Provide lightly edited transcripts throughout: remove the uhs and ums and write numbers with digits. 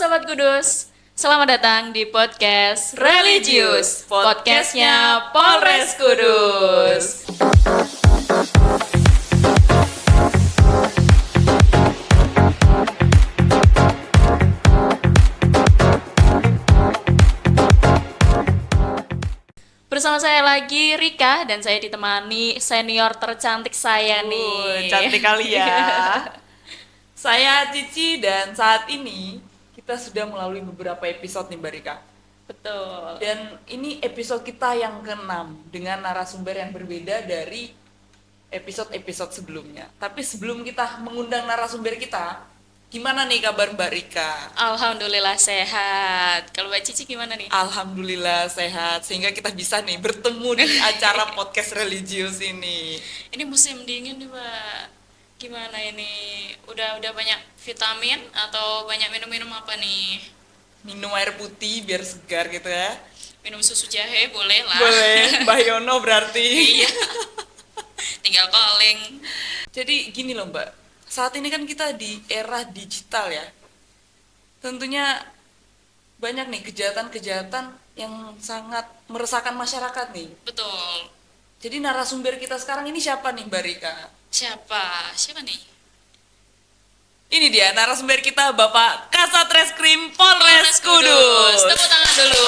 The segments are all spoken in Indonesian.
Sobat Kudus, selamat datang di podcast Religius, podcastnya Polres Kudus. Bersama saya lagi Rika dan saya ditemani senior tercantik saya nih. Cantik kali ya. Saya Cici dan saat ini kita sudah melalui beberapa episode nih Mbak Rika. Betul. Dan ini episode kita yang ke-6 dengan narasumber yang berbeda dari episode-episode sebelumnya. Tapi sebelum kita mengundang narasumber kita, gimana nih kabar Mbak Rika? Alhamdulillah sehat. Kalau Mbak Cici gimana nih? Alhamdulillah sehat, sehingga kita bisa nih bertemu di acara podcast religius ini. Ini musim dingin nih Mbak. Gimana ini? Udah banyak vitamin atau banyak minum-minum apa nih? Minum air putih biar segar gitu ya. Minum susu jahe boleh lah. Boleh, Mbak Yono berarti. Iya. Tinggal calling. Jadi gini loh Mbak, saat ini kan kita di era digital ya. Tentunya banyak nih kejahatan-kejahatan yang sangat meresahkan masyarakat nih. Betul. Jadi narasumber kita sekarang ini siapa nih Mbak Rika? Siapa nih? Ini dia narasumber kita Bapak Kasat Reskrim Polres Kudus. Tepuk tangan dulu.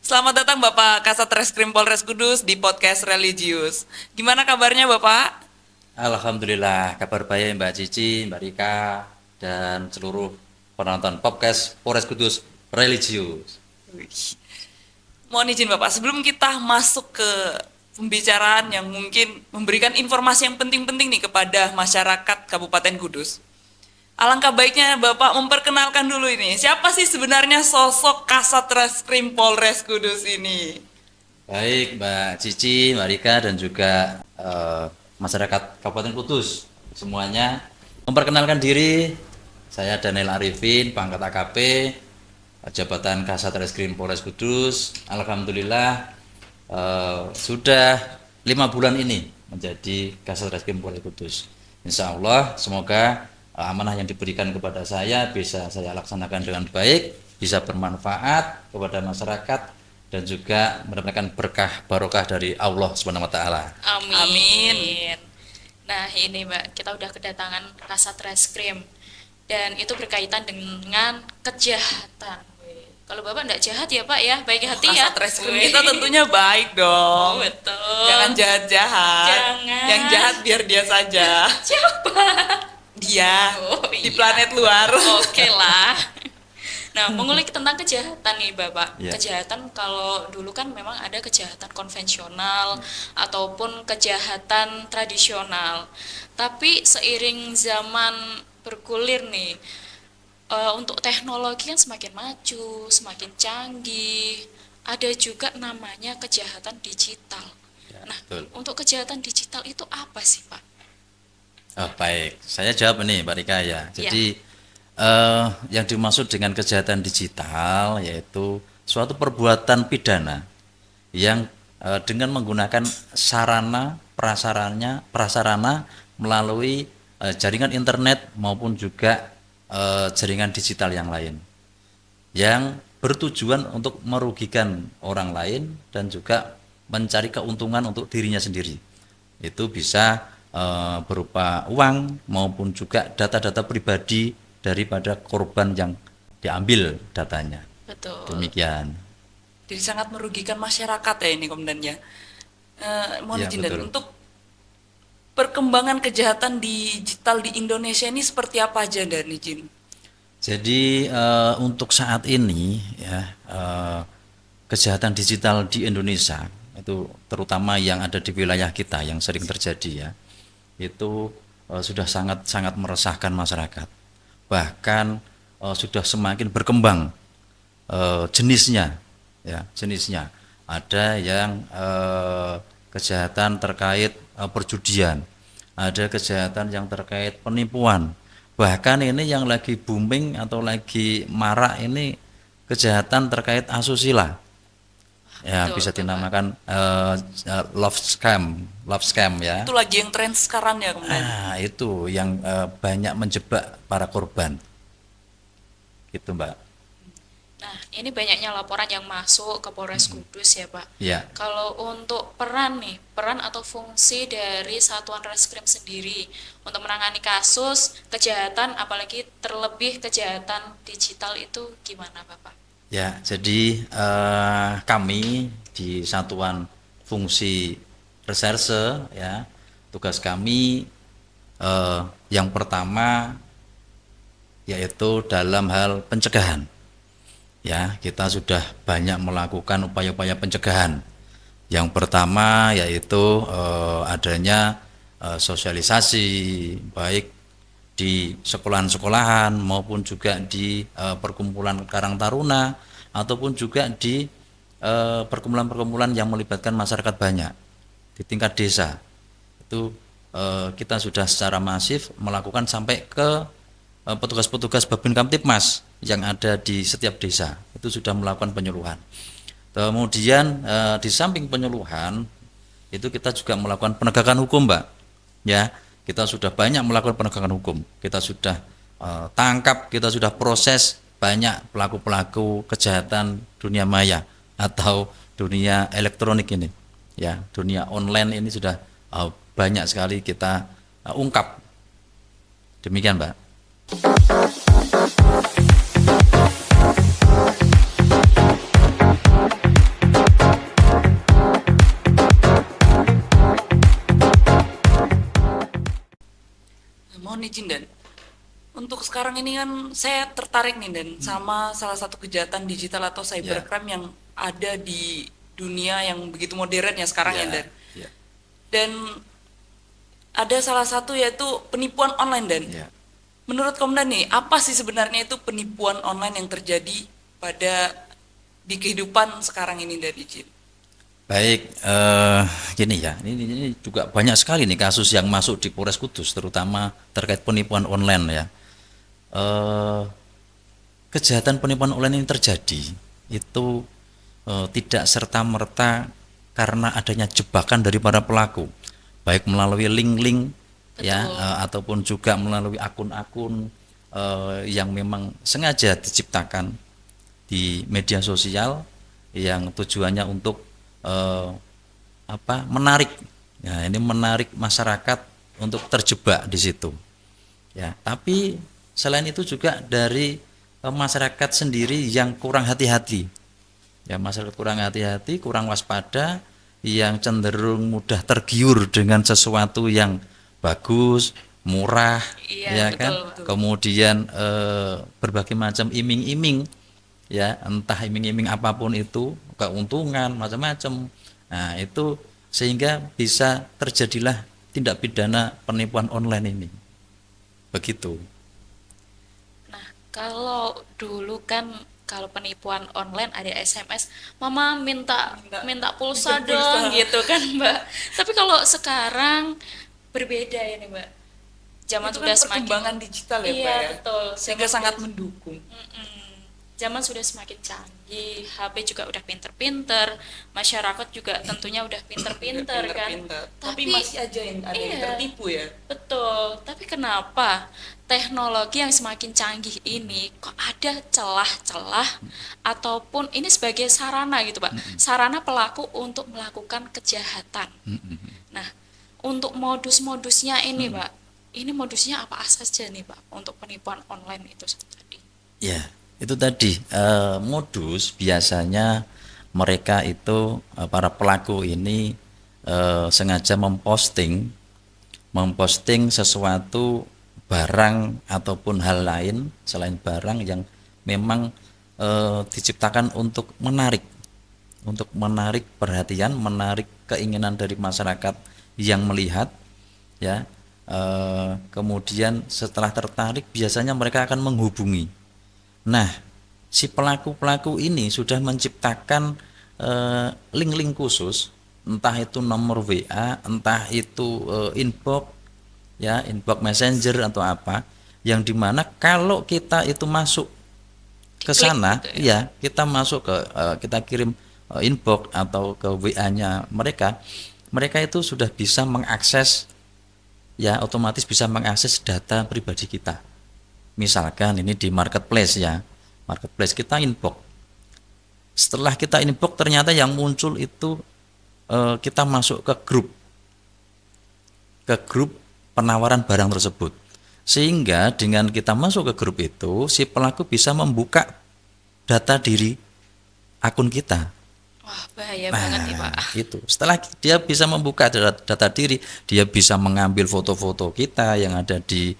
Selamat datang Bapak Kasat Reskrim Polres Kudus di podcast religius. Gimana kabarnya Bapak? Alhamdulillah, kabar baik Mbak Cici, Mbak Rika, dan seluruh penonton podcast Polres Kudus Religius. Mohon izin Bapak, sebelum kita masuk ke pembicaraan yang mungkin memberikan informasi yang penting-penting nih kepada masyarakat Kabupaten Kudus, alangkah baiknya Bapak memperkenalkan dulu ini. Siapa sih sebenarnya sosok Kasat Reskrim Polres Kudus ini? Baik Mbak Cici, Mbak Rika, dan juga masyarakat Kabupaten Kudus semuanya. Memperkenalkan diri, saya Daniel Arifin, pangkat AKP, jabatan Kasat Reskrim Polres Kudus. Alhamdulillah sudah 5 bulan ini menjadi Kasat Reskrim Polres Kudus. Insya Allah semoga amanah yang diberikan kepada saya bisa saya laksanakan dengan baik, bisa bermanfaat kepada masyarakat dan juga mendapatkan berkah barokah dari Allah Subhanahu wa taala. Amin. Nah, ini Mbak, kita udah kedatangan Kasat Reskrim dan itu berkaitan dengan kejahatan. Kalau Bapak enggak jahat ya Pak ya, baik hati ya. Kasat Reskrim kita tentunya baik dong. Betul. Jangan jahat-jahat. Jangan. Yang jahat biar dia saja. Siapa? Dia Iya. di planet luar. Oke lah. Nah, mengulik tentang kejahatan nih Bapak. Ya. Kejahatan kalau dulu kan memang ada kejahatan konvensional ataupun kejahatan tradisional. Tapi seiring zaman bergulir nih, untuk teknologi kan semakin maju, semakin canggih. Ada juga namanya kejahatan digital. Ya, Nah, betul. untuk kejahatan digital itu apa sih Pak? Oh, baik, saya jawab ini Mbak Rika ya. Jadi yang dimaksud dengan kejahatan digital yaitu suatu perbuatan pidana yang dengan menggunakan sarana prasarana melalui jaringan internet maupun juga jaringan digital yang lain yang bertujuan untuk merugikan orang lain dan juga mencari keuntungan untuk dirinya sendiri. Itu bisa berupa uang maupun juga data-data pribadi daripada korban yang diambil datanya. Betul. Demikian. Jadi sangat merugikan masyarakat ya ini Komandan ya. Mohon Ya, izin Dan, betul. untuk perkembangan kejahatan digital di Indonesia ini seperti apa aja Dan izin? Jadi untuk saat ini ya kejahatan digital di Indonesia itu terutama yang ada di wilayah kita yang sering terjadi ya itu sudah sangat meresahkan masyarakat. Bahkan sudah semakin berkembang jenisnya ya jenisnya. Ada yang kejahatan terkait perjudian, ada kejahatan yang terkait penipuan. Bahkan ini yang lagi booming atau lagi marak ini kejahatan terkait asusila. Ya, Betul, bisa Bapak. dinamakan love scam ya. Itu lagi yang tren sekarang ya kemudian. Itu yang banyak menjebak para korban. Gitu, Mbak. Nah, ini banyaknya laporan yang masuk ke Polres Kudus ya, Pak. Ya. Kalau untuk peran nih, peran atau fungsi dari Satuan Reskrim sendiri untuk menangani kasus kejahatan, apalagi terlebih kejahatan digital itu gimana, Bapak? Ya, jadi kami di Satuan Fungsi Reserse ya, tugas kami yang pertama yaitu dalam hal pencegahan. Ya, kita sudah banyak melakukan upaya-upaya pencegahan. Yang pertama yaitu adanya sosialisasi baik di sekolahan-sekolahan maupun juga di perkumpulan Karang Taruna ataupun juga di perkumpulan-perkumpulan yang melibatkan masyarakat banyak di tingkat desa. Itu kita sudah secara masif melakukan sampai ke petugas-petugas Babin Kamtipmas yang ada di setiap desa. Itu sudah melakukan penyuluhan. Kemudian di samping penyuluhan itu kita juga melakukan penegakan hukum, Mbak. Ya, kita sudah banyak melakukan penegakan hukum. Kita sudah tangkap, kita sudah proses banyak pelaku-pelaku kejahatan dunia maya atau dunia elektronik ini. Ya, dunia online ini sudah banyak sekali kita ungkap. Demikian, Mbak. Mohon izin Dan, untuk sekarang ini kan saya tertarik nih Dan sama salah satu kejahatan digital atau cybercrime yang ada di dunia yang begitu modern ya sekarang ya Dan. Ya. Dan ada salah satu yaitu penipuan online Dan. Ya. Menurut Komandan nih, apa sih sebenarnya itu penipuan online yang terjadi pada di kehidupan sekarang ini Dan izin? Baik, gini ya, ini juga banyak sekali nih kasus yang masuk di Polres Kudus, terutama terkait penipuan online ya. Kejahatan penipuan online ini terjadi itu tidak serta-merta karena adanya jebakan dari para pelaku, baik melalui link-link ya, ataupun juga melalui akun-akun yang memang sengaja diciptakan di media sosial yang tujuannya untuk menarik, ya ini menarik masyarakat untuk terjebak di situ, ya. Tapi selain itu juga dari masyarakat sendiri yang kurang hati-hati, ya masyarakat kurang hati-hati, kurang waspada, yang cenderung mudah tergiur dengan sesuatu yang bagus, murah, ya Betul, kan, betul. kemudian berbagai macam iming-iming. Ya, entah iming-iming apapun itu, keuntungan macam-macam. Nah, itu sehingga bisa terjadilah tindak pidana penipuan online ini. Begitu. Nah, kalau dulu kan kalau penipuan online ada SMS, Mama minta pulsa Minta dong pulsa. gitu kan, Mbak. Tapi kalau sekarang berbeda ya nih, Mbak. Zaman Itu sudah kan semakin perkembangan digital ya Iya, Pak ya. betul. Sehingga Zaman sangat sudah- mendukung. Zaman sudah semakin canggih, HP juga udah pinter-pinter, masyarakat juga tentunya udah pinter-pinter kan. Pinter-pinter. Tapi masih aja yang ada yang iya, tertipu ya. betul. Tapi kenapa teknologi yang semakin canggih ini kok ada celah-celah ataupun ini sebagai sarana gitu, Pak. Sarana pelaku untuk melakukan kejahatan. Nah, untuk modus-modusnya ini, Pak. Ini modusnya apa saja nih, Pak, untuk penipuan online itu tadi? Ya, itu tadi modus biasanya mereka itu para pelaku ini sengaja memposting sesuatu barang ataupun hal lain selain barang yang memang diciptakan untuk menarik perhatian, menarik keinginan dari masyarakat yang melihat, ya. Kemudian setelah tertarik biasanya mereka akan menghubungi. Nah, si pelaku-pelaku ini sudah menciptakan link-link khusus, entah itu nomor WA, entah itu inbox, ya inbox messenger atau apa, yang dimana kalau kita itu masuk ke Diklik sana, gitu ya kita masuk ke kita kirim inbox atau ke WA-nya mereka, mereka itu sudah bisa mengakses, ya otomatis bisa mengakses data pribadi kita. Misalkan ini di marketplace ya, marketplace kita inbox. Setelah kita inbox ternyata yang muncul itu kita masuk ke grup penawaran barang tersebut. Sehingga dengan kita masuk ke grup itu, si pelaku bisa membuka data diri akun kita. Wah, bahaya banget nih, Pak. Itu. Setelah dia bisa membuka data diri, dia bisa mengambil foto-foto kita yang ada di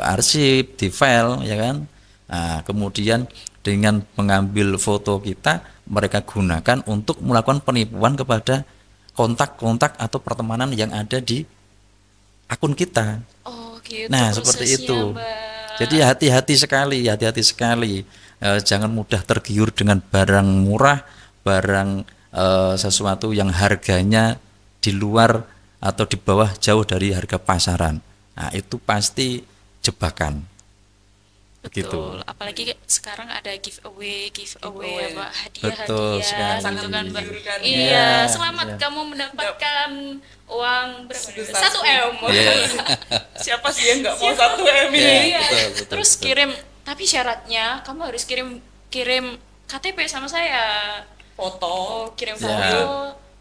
arsip, di file, ya kan? Nah, kemudian dengan mengambil foto kita, mereka gunakan untuk melakukan penipuan kepada kontak-kontak atau pertemanan yang ada di akun kita. Oh, gitu Nah, seperti prosesnya, itu. Mbak. Jadi hati-hati sekali. Jangan mudah tergiur dengan barang murah, barang sesuatu yang harganya di luar atau di bawah jauh dari harga pasaran. Nah, itu pasti jebakan. Begitu. Betul. Apalagi sekarang ada giveaway Giveaway. ya, Pak. Betul Hadiah-hadiah sekali. gitu kan, Mbak. Menggiurkan. Iya, Iya, selamat iya. kamu mendapatkan uang berapa? Sebesar 1 M. Iya. Siapa sih yang nggak mau 1 M ini? Iya. betul, Terus betul. kirim, tapi syaratnya kamu harus kirim KTP sama saya. Foto. Oh, kirim Ya. foto.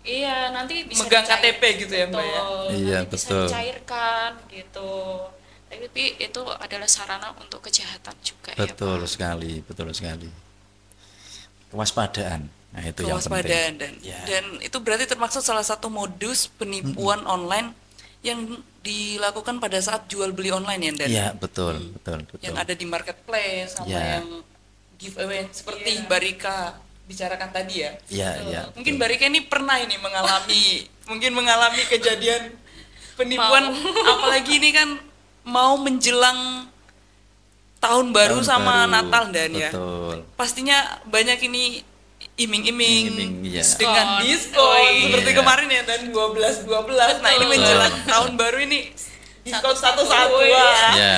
Iya, nanti bisa Megang dicair- KTP gitu ya, Mbak, ya? Betul, Iya, nanti bisa betul. dicairkan gitu. Tapi itu adalah sarana untuk kejahatan juga ya, Betul Pak. sekali, betul sekali. Kewaspadaan. Nah, itu yang Kewaspadaan penting. dan Ya. dan itu berarti termasuk salah satu modus penipuan online yang dilakukan pada saat jual beli online ya, Dan? Iya, betul. Yang ada di marketplace sama Ya. yang giveaway seperti Mbak Rika bicarakan tadi ya. Iya, iya. Mungkin Mbak Rika ini pernah ini mengalami kejadian penipuan, apalagi ini kan mau menjelang tahun baru Tahun sama baru, Natal dan ya. betul. Pastinya banyak ini iming-iming Iming-iming, iya. dengan Diskon. diskon Oh, seperti iya. kemarin ya, dan 12 Nah, ini Betul. menjelang tahun baru ini diskon Satu-satu, satu-satu. iya. Wah. Ya.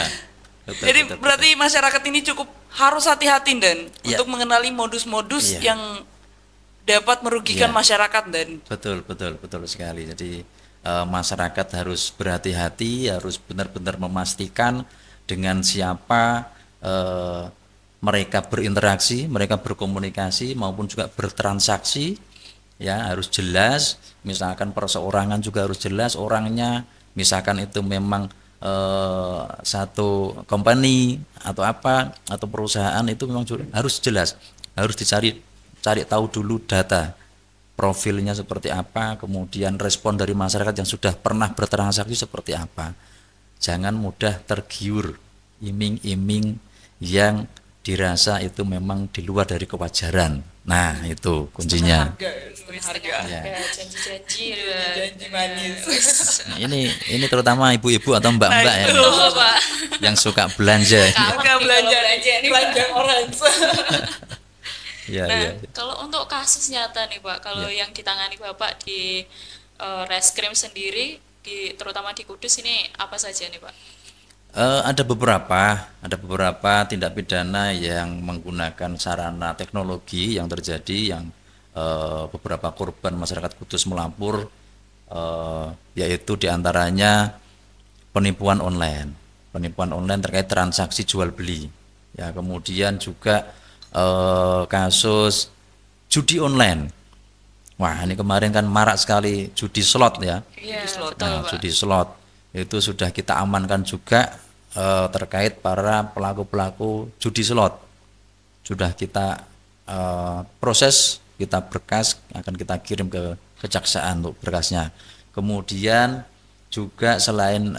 Betul, Jadi betul, berarti masyarakat ini cukup harus hati-hati dan Iya. untuk mengenali modus-modus Iya. yang dapat merugikan Iya. masyarakat dan betul sekali. Jadi masyarakat harus berhati-hati, harus benar-benar memastikan dengan siapa mereka berinteraksi, mereka berkomunikasi maupun juga bertransaksi, ya harus jelas. Misalkan perseorangan juga harus jelas orangnya. Misalkan itu memang satu company atau apa atau perusahaan, itu memang harus jelas, harus cari tahu dulu data profilnya seperti apa, kemudian respon dari masyarakat yang sudah pernah bertransaksi seperti apa. Jangan mudah tergiur iming-iming yang dirasa itu memang di luar dari kewajaran. Nah, itu kuncinya. setengah harga. Ya. Janji-janji. Janji manis. Nah, ini terutama ibu-ibu atau mbak-mbak ya, itu. Betul, Pak. yang suka belanja. Harga belanja Kalau belanja orange. Ya, Nah, ya. kalau untuk kasus nyata nih, Pak, kalau Ya. yang ditangani Bapak di Reskrim sendiri, terutama di Kudus ini apa saja nih, Pak? Ada beberapa tindak pidana yang menggunakan sarana teknologi yang terjadi, yang beberapa korban masyarakat Kudus melapor, yaitu diantaranya penipuan online terkait transaksi jual beli, ya, kemudian juga kasus judi online. Wah, ini kemarin kan marak sekali judi slot ya. Iya, slot. betul, Nah, Pak. judi slot itu sudah kita amankan juga terkait para pelaku-pelaku judi slot. Sudah kita proses, kita berkas, akan kita kirim ke kejaksaan untuk berkasnya. Kemudian juga selain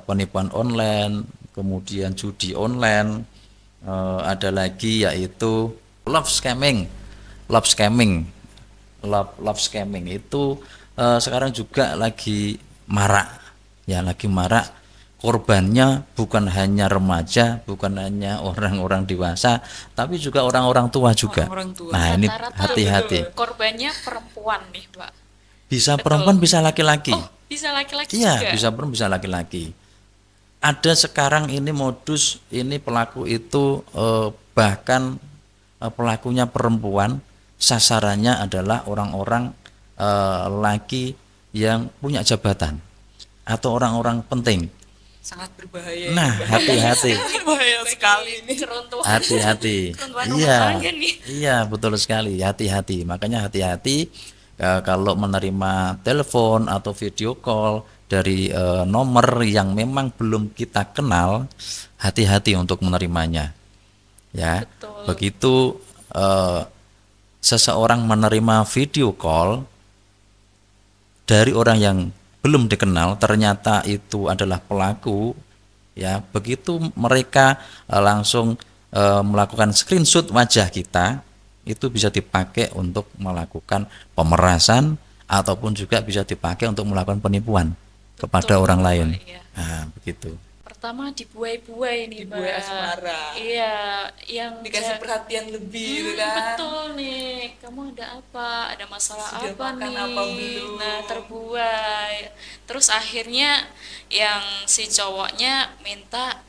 penipuan online, kemudian judi online, ada lagi yaitu love scamming. Love scamming itu sekarang juga lagi marak, ya, lagi marak. Korbannya bukan hanya remaja, bukan hanya orang-orang dewasa, tapi juga orang-orang tua juga. Orang-orang tua. Nah, ini Rata-rata hati-hati. korbannya perempuan nih, Pak. Bisa Betul. perempuan, bisa laki-laki. Oh, bisa laki-laki Iya, juga. bisa perempuan, bisa laki-laki. Ada sekarang ini modus, ini pelaku itu bahkan pelakunya perempuan, sasarannya adalah orang-orang laki yang punya jabatan atau orang-orang penting. Sangat berbahaya. Nah, hati-hati. Bahaya sekali ini. Keruntuhan. Hati-hati. Keruntuhan rumah Iya. tangga nih. Iya, betul sekali. Hati-hati. Makanya hati-hati kalau menerima telepon atau video call dari nomor yang memang belum kita kenal, hati-hati untuk menerimanya. Ya. Betul. Begitu seseorang menerima video call dari orang yang belum dikenal, ternyata itu adalah pelaku, ya, begitu mereka langsung melakukan screenshot wajah kita, itu bisa dipakai untuk melakukan pemerasan ataupun juga bisa dipakai untuk melakukan penipuan kepada Betul, orang lain. iya. Nah, begitu. Pertama dibuai-buai nih, Dibuai Mbak. asmara. Iya, yang Dikasih perhatian lebih gitu kan. betul nih. Kamu ada apa? Ada masalah Sudah apa makan nih? apa belum? Nah, terbuai. Terus akhirnya yang si cowoknya minta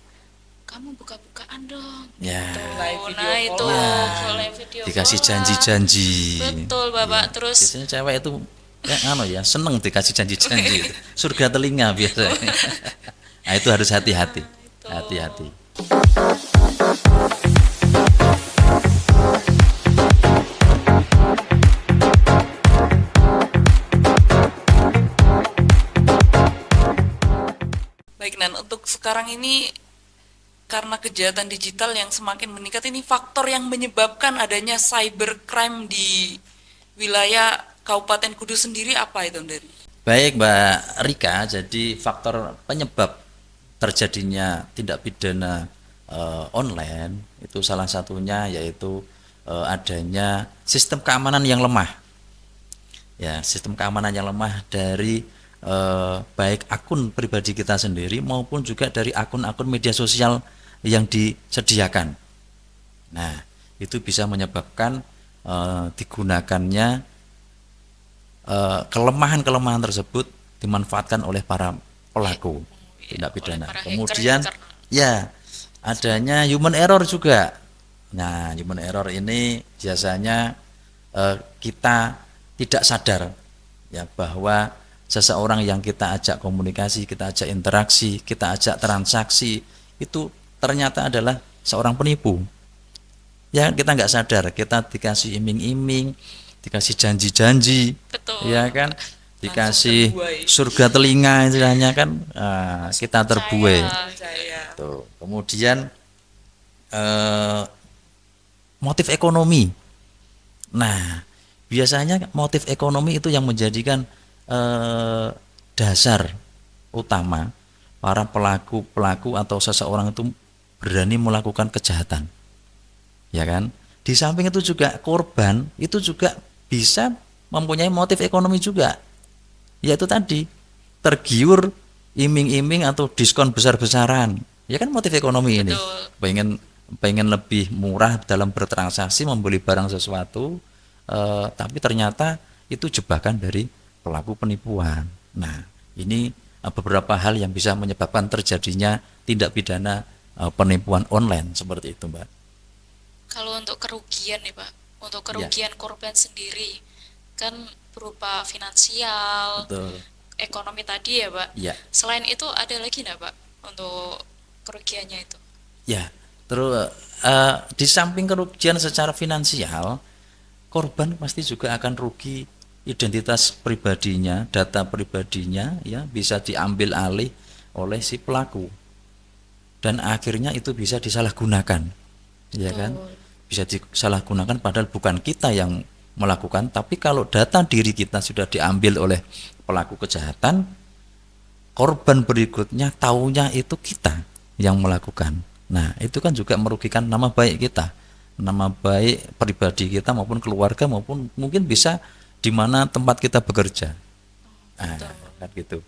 kamu buka-bukaan dong. Ya. Gitu. Live video Nah, itu call. live video Dikasih call. janji-janji. Betul, Bapak. Terus Biasanya cewek itu seneng dikasih janji-janji itu. Surga telinga biasanya. Nah, itu harus hati-hati. itu. Hati-hati. Baik, Nan, untuk sekarang ini karena kejahatan digital yang semakin meningkat, ini faktor yang menyebabkan adanya cybercrime di wilayah Kabupaten Kudus sendiri apa itu, dari? Baik, Mbak Rika, jadi faktor penyebab terjadinya tindak pidana online itu salah satunya yaitu adanya sistem keamanan yang lemah. Ya, sistem keamanan yang lemah dari baik akun pribadi kita sendiri maupun juga dari akun-akun media sosial yang disediakan. Nah, itu bisa menyebabkan digunakannya kelemahan-kelemahan tersebut dimanfaatkan oleh para pelaku tindak pidana. para Kemudian hacker-hacker. ya adanya human error juga. Nah, human error ini biasanya kita tidak sadar ya bahwa seseorang yang kita ajak komunikasi, kita ajak interaksi, kita ajak transaksi itu ternyata adalah seorang penipu. Ya, kita nggak sadar, kita dikasih iming-iming, dikasih janji-janji, Betul. ya kan, dikasih terbuai. surga telinga istilahnya kan, kita terbuai. Percaya. Tuh. Kemudian motif ekonomi. Nah, biasanya motif ekonomi itu yang menjadikan dasar utama para pelaku atau seseorang itu berani melakukan kejahatan. Ya kan? Di samping itu juga korban itu juga bisa mempunyai motif ekonomi juga. Yaitu tadi tergiur iming-iming atau diskon besar-besaran. Ya kan motif ekonomi ini. Betul. Pengen lebih murah dalam bertransaksi membeli barang sesuatu, tapi ternyata itu jebakan dari pelaku penipuan. Nah, ini beberapa hal yang bisa menyebabkan terjadinya tindak pidana penipuan online seperti itu, Mbak. Kalau untuk kerugian nih, Pak, untuk Ya. kerugian korban sendiri kan berupa finansial, Betul. ekonomi tadi ya, Pak. Ya. Selain itu ada lagi nggak, Pak, untuk kerugiannya itu? Ya, terus di samping kerugian secara finansial, korban pasti juga akan rugi identitas pribadinya, data pribadinya ya bisa diambil alih oleh si pelaku. Dan akhirnya itu bisa disalahgunakan. Ya kan? Bisa disalahgunakan padahal bukan kita yang melakukan, tapi kalau data diri kita sudah diambil oleh pelaku kejahatan, korban berikutnya taunya itu kita yang melakukan. Nah, itu kan juga merugikan nama baik kita, nama baik pribadi kita maupun keluarga maupun mungkin bisa di mana tempat kita bekerja. Kan gitu.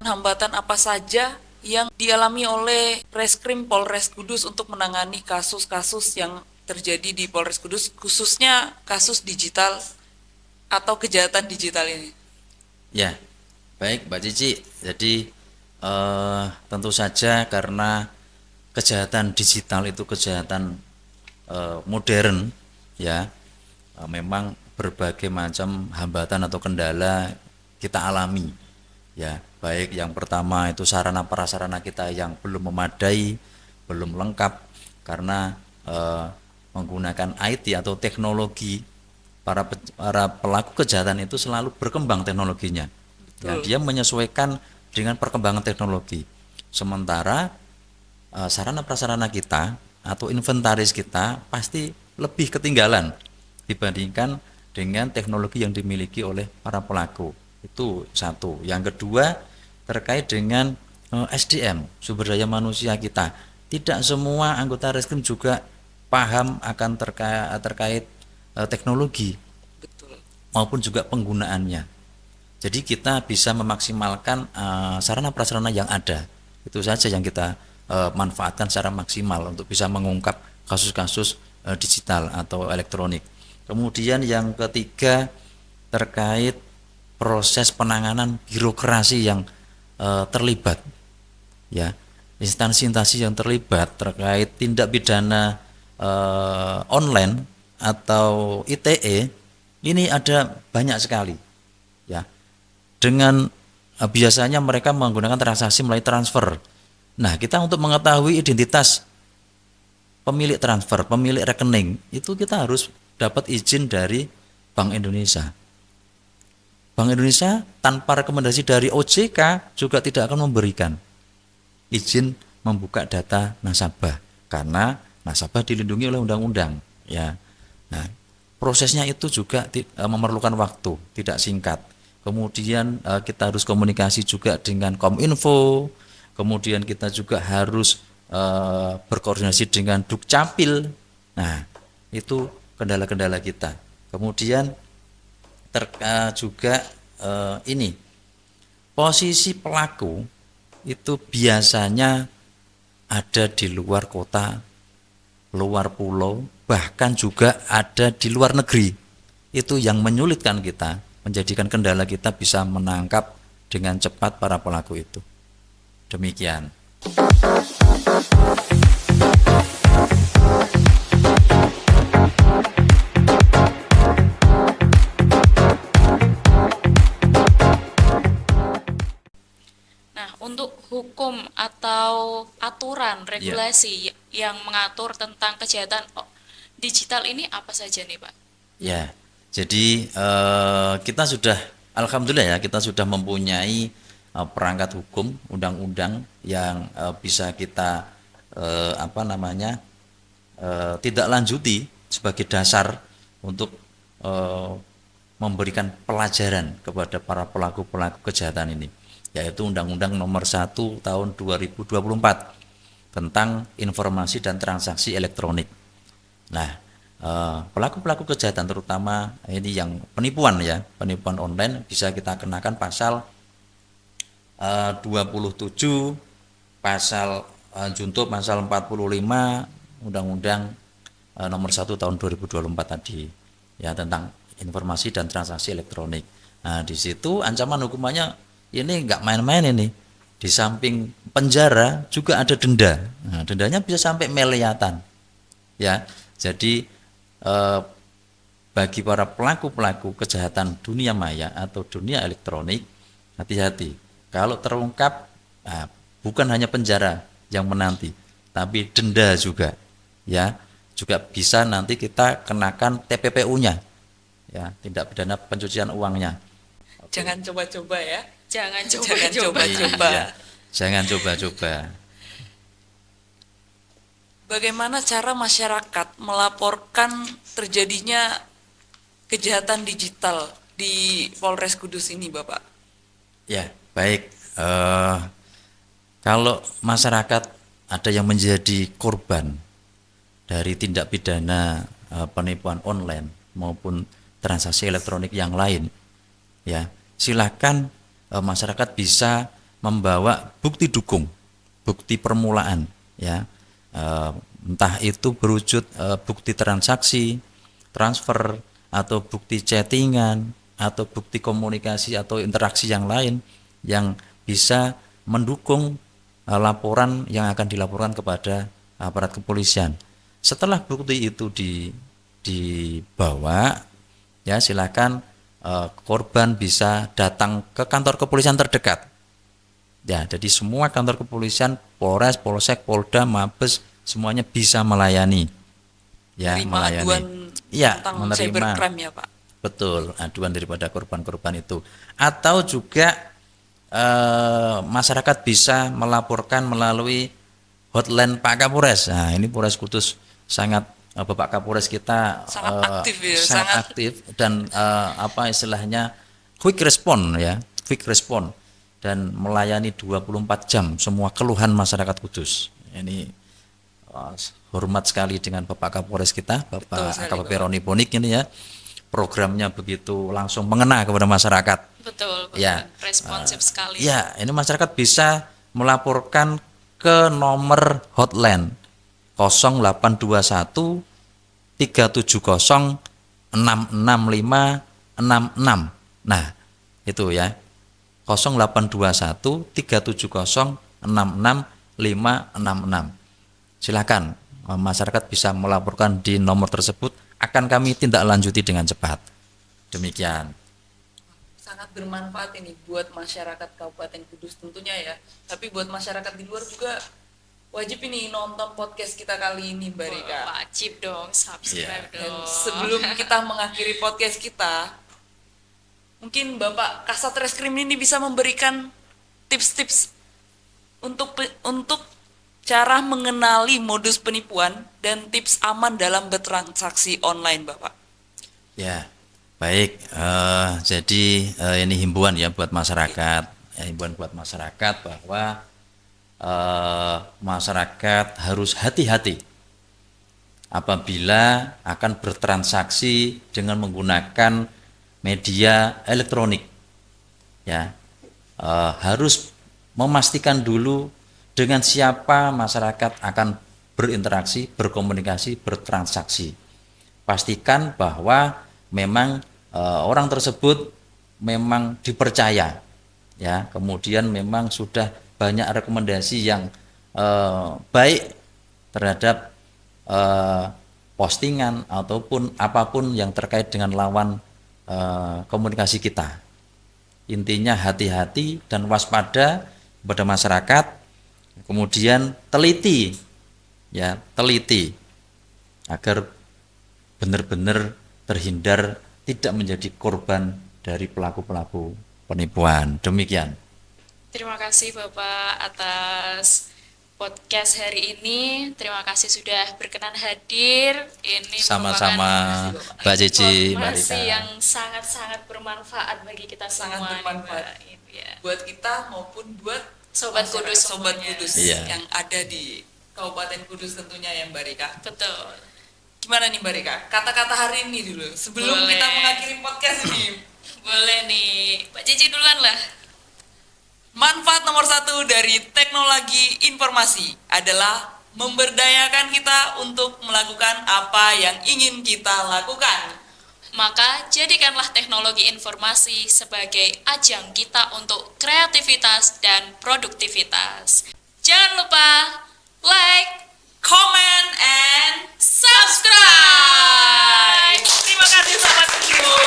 Hambatan apa saja yang dialami oleh Reskrim Polres Kudus untuk menangani kasus-kasus yang terjadi di Polres Kudus, khususnya kasus digital atau kejahatan digital ini? Ya, baik Mbak Cici. Jadi tentu saja karena kejahatan digital itu kejahatan modern, ya, memang berbagai macam hambatan atau kendala kita alami, ya, baik yang pertama itu sarana prasarana kita yang belum memadai, belum lengkap karena menggunakan IT atau teknologi. Para pelaku kejahatan itu selalu berkembang teknologinya, ya, dia menyesuaikan dengan perkembangan teknologi, sementara sarana prasarana kita atau inventaris kita pasti lebih ketinggalan dibandingkan dengan teknologi yang dimiliki oleh para pelaku. Itu satu. Yang kedua, terkait dengan SDM, sumber daya manusia kita. Tidak semua anggota reskrim juga paham akan terkait teknologi Betul. maupun juga penggunaannya. Jadi kita bisa memaksimalkan sarana prasarana yang ada. Itu saja yang kita manfaatkan secara maksimal untuk bisa mengungkap kasus-kasus digital atau elektronik. Kemudian yang ketiga, terkait proses penanganan birokrasi yang terlibat, ya, instansi-instansi yang terlibat terkait tindak pidana online atau ITE ini ada banyak sekali, ya, dengan biasanya mereka menggunakan transaksi melalui transfer. Nah, kita untuk mengetahui identitas pemilik transfer, pemilik rekening, itu kita harus dapat izin dari Bank Indonesia. Bank Indonesia tanpa rekomendasi dari OJK juga tidak akan memberikan izin membuka data nasabah karena nasabah dilindungi oleh undang-undang, ya. Nah, prosesnya itu juga memerlukan waktu, tidak singkat. Kemudian kita harus komunikasi juga dengan Kominfo, kemudian kita juga harus berkoordinasi dengan Dukcapil. Nah, itu kendala-kendala kita. Kemudian juga ini posisi pelaku itu biasanya ada di luar kota, luar pulau, bahkan juga ada di luar negeri. Itu yang menyulitkan kita, menjadikan kendala kita bisa menangkap dengan cepat para pelaku itu. Demikian. Nah, untuk hukum atau aturan regulasi yang mengatur tentang kejahatan digital ini apa saja nih, Pak? Ya, jadi kita sudah, alhamdulillah ya, kita sudah mempunyai perangkat hukum, undang-undang yang bisa kita tidak lanjuti sebagai dasar untuk memberikan pelajaran kepada para pelaku-pelaku kejahatan ini, yaitu Undang-Undang Nomor 1 Tahun 2024 tentang informasi dan transaksi elektronik. Nah, pelaku-pelaku kejahatan terutama ini yang penipuan, ya, penipuan online, bisa kita kenakan pasal 27, pasal junto pasal 45 Undang-Undang Nomor 1 Tahun 2024 tadi, ya, tentang informasi dan transaksi elektronik. Nah, di situ ancaman hukumannya ini enggak main-main ini. Di samping penjara juga ada denda. Nah, dendanya bisa sampai miliaran. Ya. Jadi bagi para pelaku-pelaku kejahatan dunia maya atau dunia elektronik, hati-hati. Kalau terungkap, bukan hanya penjara yang menanti, tapi denda juga, ya, juga bisa nanti kita kenakan TPPU-nya, ya, tindak pidana pencucian uangnya. Jangan coba-coba ya. Jangan Jangan coba-coba. coba-coba. Iya, jangan coba-coba. Bagaimana cara masyarakat melaporkan terjadinya kejahatan digital di Polres Kudus ini, Bapak? Ya, baik. Kalau masyarakat ada yang menjadi korban dari tindak pidana penipuan online maupun transaksi elektronik yang lain, ya, silakan masyarakat bisa membawa bukti dukung, bukti permulaan, ya, entah itu berwujud bukti transaksi, transfer, atau bukti chattingan, atau bukti komunikasi atau interaksi yang lain yang bisa mendukung laporan yang akan dilaporkan kepada aparat kepolisian. Setelah bukti itu dibawa, ya silakan korban bisa datang ke kantor kepolisian terdekat. Ya, jadi semua kantor kepolisian, Polres, Polsek, Polda, Mabes semuanya bisa melayani. Ya, Menerima melayani. aduan Iya, tentang menerima. cybercrime ya Pak. Betul, aduan daripada korban-korban itu. Atau juga masyarakat bisa melaporkan melalui hotline Pak Kapolres. Nah, ini Polres Kudus sangat Bapak Kapolres kita Sangat aktif ya, sangat sangat aktif dan apa istilahnya quick respon ya, quick respon dan melayani 24 jam semua keluhan masyarakat Kudus. Ini hormat sekali dengan Bapak Kapolres kita, Bapak sekali, AKBP Bapak. Roni Bonik ini ya. Programnya begitu langsung mengena kepada masyarakat. Betul, Bapak. Ya. Responsif sekali. Ya, ini masyarakat bisa melaporkan ke nomor hotline 0821 370 66566. Nah, itu ya. 0821 370 66566. Silakan masyarakat bisa melaporkan di nomor tersebut, akan kami tindak lanjuti dengan cepat. Demikian. Sangat bermanfaat ini buat masyarakat Kabupaten Kudus tentunya ya. Tapi buat masyarakat di luar juga wajib ini nonton podcast kita kali ini Mbak Rika. Wajib dong, subscribe Dan dong. sebelum kita mengakhiri podcast kita, mungkin Bapak Kasat Reskrim ini bisa memberikan tips-tips untuk cara mengenali modus penipuan dan tips aman dalam bertransaksi online, Bapak. Ya, baik. Jadi ini himbauan ya buat masyarakat, himbauan buat masyarakat bahwa masyarakat harus hati-hati apabila akan bertransaksi dengan menggunakan media elektronik. Ya, harus memastikan dulu dengan siapa masyarakat akan berinteraksi, berkomunikasi, bertransaksi. Pastikan bahwa memang orang tersebut memang dipercaya, ya. Kemudian memang sudah banyak rekomendasi yang baik terhadap postingan ataupun apapun yang terkait dengan lawan komunikasi kita. Intinya hati-hati dan waspada kepada masyarakat. Kemudian teliti, ya, teliti agar benar-benar terhindar tidak menjadi korban dari pelaku-pelaku penipuan. Demikian. Terima kasih Bapak atas podcast hari ini. Terima kasih sudah berkenan hadir. Ini Sama-sama Mbak Cici, Mbak informasi Rika. yang sangat-sangat bermanfaat bagi kita Sangat semua. nih, bermanfaat. Mbak. Ini ya. Buat kita maupun buat Sobat masyarakat, Kudus Sobat semuanya. Kudus Iya. yang ada di Kabupaten Kudus tentunya ya Mbak Rika. Betul. Gimana nih Mbak Rika? Kata-kata hari ini dulu sebelum Boleh. kita mengakhiri podcast ini. Boleh nih, Mbak Cici duluan lah. Manfaat nomor 1 dari teknologi informasi adalah memberdayakan kita untuk melakukan apa yang ingin kita lakukan. Maka jadikanlah teknologi informasi sebagai ajang kita untuk kreativitas dan produktivitas. Jangan lupa like, Comment and subscribe. Terima kasih Sobat Kudus.